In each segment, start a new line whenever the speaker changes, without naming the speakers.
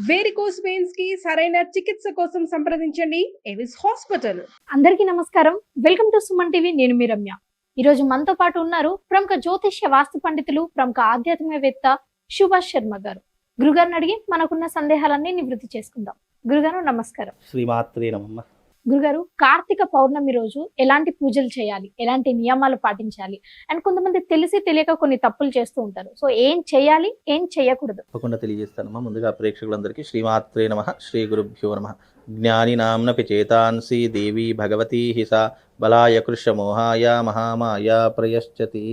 Varicose veins కి సరైన చికిత్స కోసం సంప్రదించండి ఎవిస్ హాస్పిటల్.
అందరికీ నమస్కారం. Welcome to Suman TV. నేను మీ రమ్య. ఈ రోజు మనతో పాటు ఉన్నారు ప్రముఖ జ్యోతిష్య వాస్తు పండితులు, ప్రముఖ ఆధ్యాత్మికవేత్త సుభాష్ శర్మ గారు. గురుగారిని అడిగి మనకున్న సందేహాలన్నీ నివృత్తి చేసుకుందాం. గురుగారు నమస్కారం.
శ్రీమాత్రే నమః.
గురుగారు, కార్తీక పౌర్ణమి రోజు ఎలాంటి పూజలు చేయాలి, ఎలాంటి నియమాలు పాటించాలి, అండ్ కొంతమంది తెలిసి తెలియక కొన్ని తప్పులు చేస్తూ ఉంటారు. సో ఏం చేయాలి, ఏం చేయకూడదు
తప్పకుండా తెలియజేస్తానమ్మా. ముందుగా ప్రేక్షకులందరికీ శ్రీమాత్రే నమః, శ్రీ గురుభ్యో నమః. జ్ఞానినాంనపి చేతాంసి దేవి భగవతీ హిసా బలాయ కృష్ణమోహాయ మహామాయ ప్రయశ్చతి.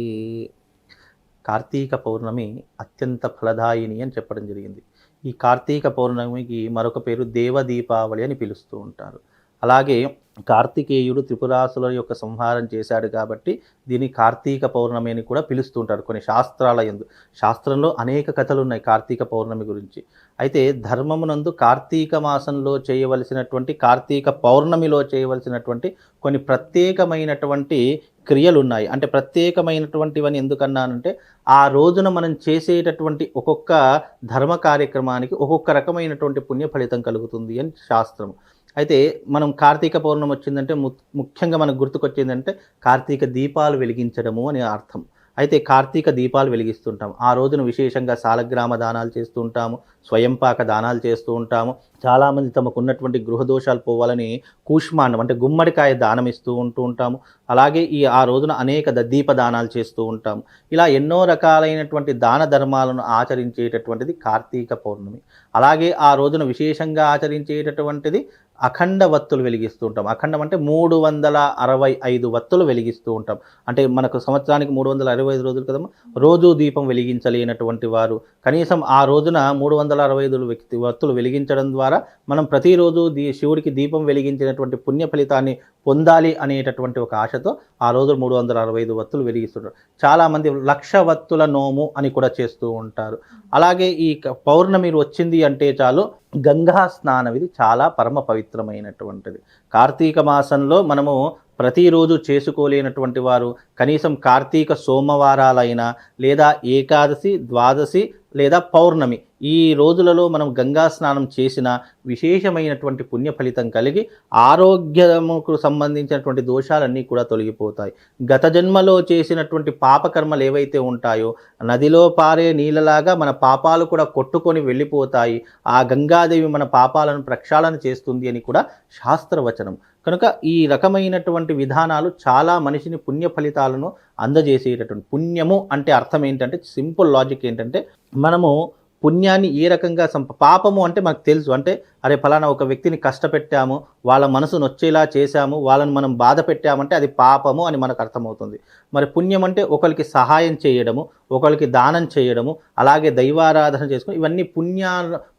కార్తీక పౌర్ణమి అత్యంత ఫలదాయిని అని చెప్పడం జరిగింది. ఈ కార్తీక పౌర్ణమికి మరొక పేరు దేవదీపావళి అని పిలుస్తూ ఉంటారు. అలాగే కార్తికేయుడు త్రిపురాసుల యొక్క సంహారం చేశాడు కాబట్టి దీన్ని కార్తీక పౌర్ణమి అని కూడా పిలుస్తూ ఉంటారు కొన్ని శాస్త్రాల యందు. శాస్త్రంలో అనేక కథలు ఉన్నాయి కార్తీక పౌర్ణమి గురించి. అయితే ధర్మమునందు కార్తీక మాసంలో చేయవలసినటువంటి, కార్తీక పౌర్ణమిలో చేయవలసినటువంటి కొన్ని ప్రత్యేకమైనటువంటి క్రియలు ఉన్నాయి. అంటే ప్రత్యేకమైనటువంటివని ఎందుకన్నానంటే ఆ రోజున మనం చేసేటటువంటి ఒక్కొక్క ధర్మ కార్యక్రమానికి ఒక్కొక్క రకమైనటువంటి పుణ్య ఫలితం కలుగుతుంది అని శాస్త్రం. అయితే మనం కార్తీక పౌర్ణమి వచ్చిందంటే ముఖ్యంగా మనకు గుర్తుకొచ్చిందంటే కార్తీక దీపాలు వెలిగించడము అని అర్థం. అయితే కార్తీక దీపాలు వెలిగిస్తుంటాం. ఆ రోజున విశేషంగా సాలగ్రామ దానాలు చేస్తూ ఉంటాము, స్వయంపాక దానాలు చేస్తూ ఉంటాము. చాలామంది తమకు ఉన్నటువంటి గృహదోషాలు పోవాలని కూష్మాండం అంటే గుమ్మడికాయ దానం ఇస్తూ ఉంటాము. అలాగే ఆ రోజున అనేక దీప దానాలు చేస్తూ ఉంటాము. ఇలా ఎన్నో రకాలైనటువంటి దాన ధర్మాలను ఆచరించేటటువంటిది కార్తీక పౌర్ణమి. అలాగే ఆ రోజున విశేషంగా ఆచరించేటటువంటిది అఖండ వత్తులు వెలిగిస్తూ ఉంటాం. అఖండం అంటే 365 వత్తులు వెలిగిస్తూ ఉంటాం. అంటే మనకు సంవత్సరానికి 365 రోజులు కదమ్మా. రోజు దీపం వెలిగించలేనటువంటి వారు కనీసం ఆ రోజున 365 వత్తులు వెలిగించడం ద్వారా మనం ప్రతిరోజు శివుడికి దీపం వెలిగించినటువంటి పుణ్య ఫలితాన్ని పొందాలి అనేటటువంటి ఒక ఆశతో ఆ రోజు 365 వత్తులు వెలిగిస్తుంటారు. చాలామంది 1,00,000 వత్తుల నోము అని కూడా చేస్తూ ఉంటారు. అలాగే ఈ పౌర్ణమి వచ్చింది అంటే చాలు గంగా స్నానం, ఇది చాలా పరమ పవిత్రమైనటువంటిది. కార్తీక మాసంలో మనము ప్రతిరోజు చేసుకోలేనటువంటి వారు కనీసం కార్తీక సోమవారాలైనా లేదా ఏకాదశి, ద్వాదశి లేదా పౌర్ణమి ఈ రోజులలో మనం గంగా స్నానం చేసిన విశేషమైనటువంటి పుణ్య ఫలితం కలిగి ఆరోగ్యముకు సంబంధించినటువంటి దోషాలన్నీ కూడా తొలగిపోతాయి. గత జన్మలో చేసినటువంటి పాపకర్మలు ఏవైతే ఉంటాయో నదిలో పారే నీళ్ళలాగా మన పాపాలు కూడా కొట్టుకొని వెళ్ళిపోతాయి. ఆ గంగాదేవి మన పాపాలను ప్రక్షాళన చేస్తుంది అని కూడా శాస్త్రవచనం. కనుక ఈ రకమైనటువంటి విధానాలు చాలా మనిషిని పుణ్య ఫలితాలను అందజేసేటటువంటి. పుణ్యము అంటే అర్థం ఏంటంటే సింపుల్ లాజిక్ ఏంటంటే మనము పుణ్యాన్ని ఏ రకంగా పాపము అంటే మనకు తెలుసు. అంటే అరే ఫలానా ఒక వ్యక్తిని కష్టపెట్టాము, వాళ్ళ మనసు నొచ్చేలా చేశాము, వాళ్ళని మనం బాధ పెట్టామంటే అది పాపము అని మనకు అర్థమవుతుంది. మరి పుణ్యం అంటే ఒకరికి సహాయం చేయడము, ఒకరికి దానం చేయడము, అలాగే దైవారాధన చేసుకోవడం, ఇవన్నీ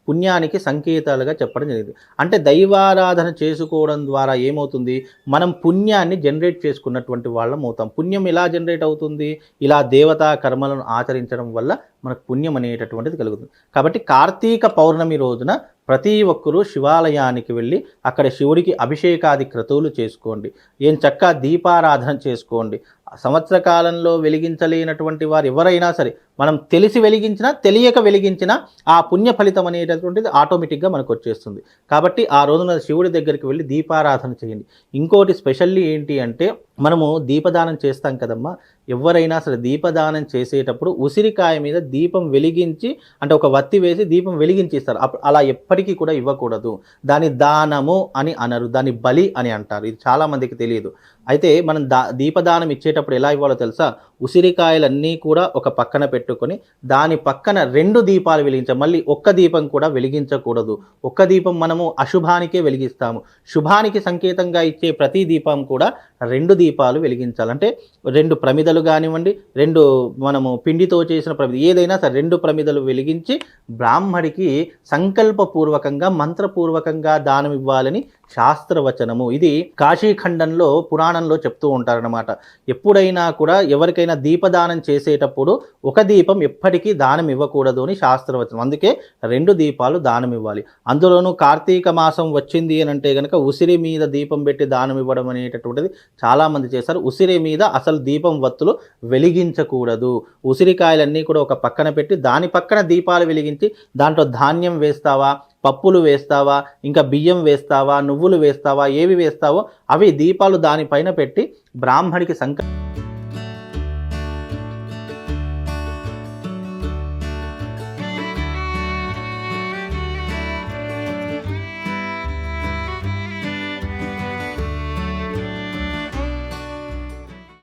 పుణ్యానికి సంకేతాలుగా చెప్పడం జరిగింది. అంటే దైవారాధన చేసుకోవడం ద్వారా ఏమవుతుంది, మనం పుణ్యాన్ని జనరేట్ చేసుకున్నటువంటి వాళ్ళం అవుతాం. పుణ్యం ఎలా జనరేట్ అవుతుంది, ఇలా దేవతా కర్మలను ఆచరించడం వల్ల మనకు పుణ్యం అనేటటువంటిది కలుగుతుంది. కాబట్టి కార్తీక పౌర్ణమి రోజున ప్రతి ఒక్కరూ శివాలయానికి వెళ్ళి అక్కడ శివుడికి అభిషేకాది క్రతువులు చేసుకోండి. ఏం చక్కగా దీపారాధన చేసుకోండి. సంవత్సర కాలంలో వెలిగించలేనటువంటి వారు ఎవరైనా సరే మనం తెలిసి వెలిగించినా తెలియక వెలిగించినా ఆ పుణ్య ఫలితం అనేటటువంటిది ఆటోమేటిక్గా మనకు వచ్చేస్తుంది. కాబట్టి ఆ రోజున శివుడి దగ్గరికి వెళ్ళి దీపారాధన చేయండి. ఇంకోటి స్పెషల్లీ ఏంటి అంటే మనము దీపదానం చేస్తాం కదమ్మా. ఎవరైనా సరే దీపదానం చేసేటప్పుడు ఉసిరికాయ మీద దీపం వెలిగించి అంటే ఒక వత్తి వేసి దీపం వెలిగించి ఇస్తారు. అలా ఎప్పటికీ కూడా ఇవ్వకూడదు. దాని దానము అని అనరు, దాని బలి అని అంటారు. ఇది చాలామందికి తెలియదు. అయితే మనం దీపదానం ఇచ్చేటప్పుడు ఎలా ఇవ్వాలో తెలుసా? ఉసిరికాయలన్నీ కూడా ఒక పక్కన పెట్టుకొని దాని పక్కన 2 దీపాలు వెలిగించాలి. మళ్ళీ ఒక్క దీపం కూడా వెలిగించకూడదు. ఒక్క దీపం మనము అశుభానికే వెలిగిస్తాము. శుభానికి సంకేతంగా ఇచ్చే ప్రతి దీపం కూడా 2 దీపాలు వెలిగించాలి. అంటే 2 ప్రమిదలు కానివ్వండి, 2 మనము పిండితో చేసిన ప్రమిద ఏదైనా సరే 2 ప్రమిదలు వెలిగించి బ్రాహ్మడికి సంకల్పపూర్వకంగా మంత్రపూర్వకంగా దానం ఇవ్వాలని శాస్త్రవచనము. ఇది కాశీఖండంలో పురాణంలో చెప్తూ ఉంటారన్నమాట. ఎప్పుడైనా కూడా ఎవరికైనా దీపదానం చేసేటప్పుడు ఒక దీపం ఎప్పటికీ దానం ఇవ్వకూడదు అని శాస్త్రవచనం. అందుకే 2 దీపాలు దానం ఇవ్వాలి. అందులోనూ కార్తీక మాసం వచ్చింది అని అంటే కనుక ఉసిరి మీద దీపం పెట్టి దానం ఇవ్వడం అనేటటువంటిది చాలామంది చేస్తారు. ఉసిరి మీద అసలు దీపం వత్తులు వెలిగించకూడదు. ఉసిరికాయలన్నీ కూడా ఒక పక్కన పెట్టి దాని పక్కన దీపాలు వెలిగించి దాంట్లో ధాన్యం వేస్తావా, పప్పులు వేస్తావా, ఇంకా బియ్యం వేస్తావా, నువ్వులు వేస్తావా, ఏవి వేస్తావో అవి దీపాలు దానిపైన పెట్టి బ్రాహ్మడికి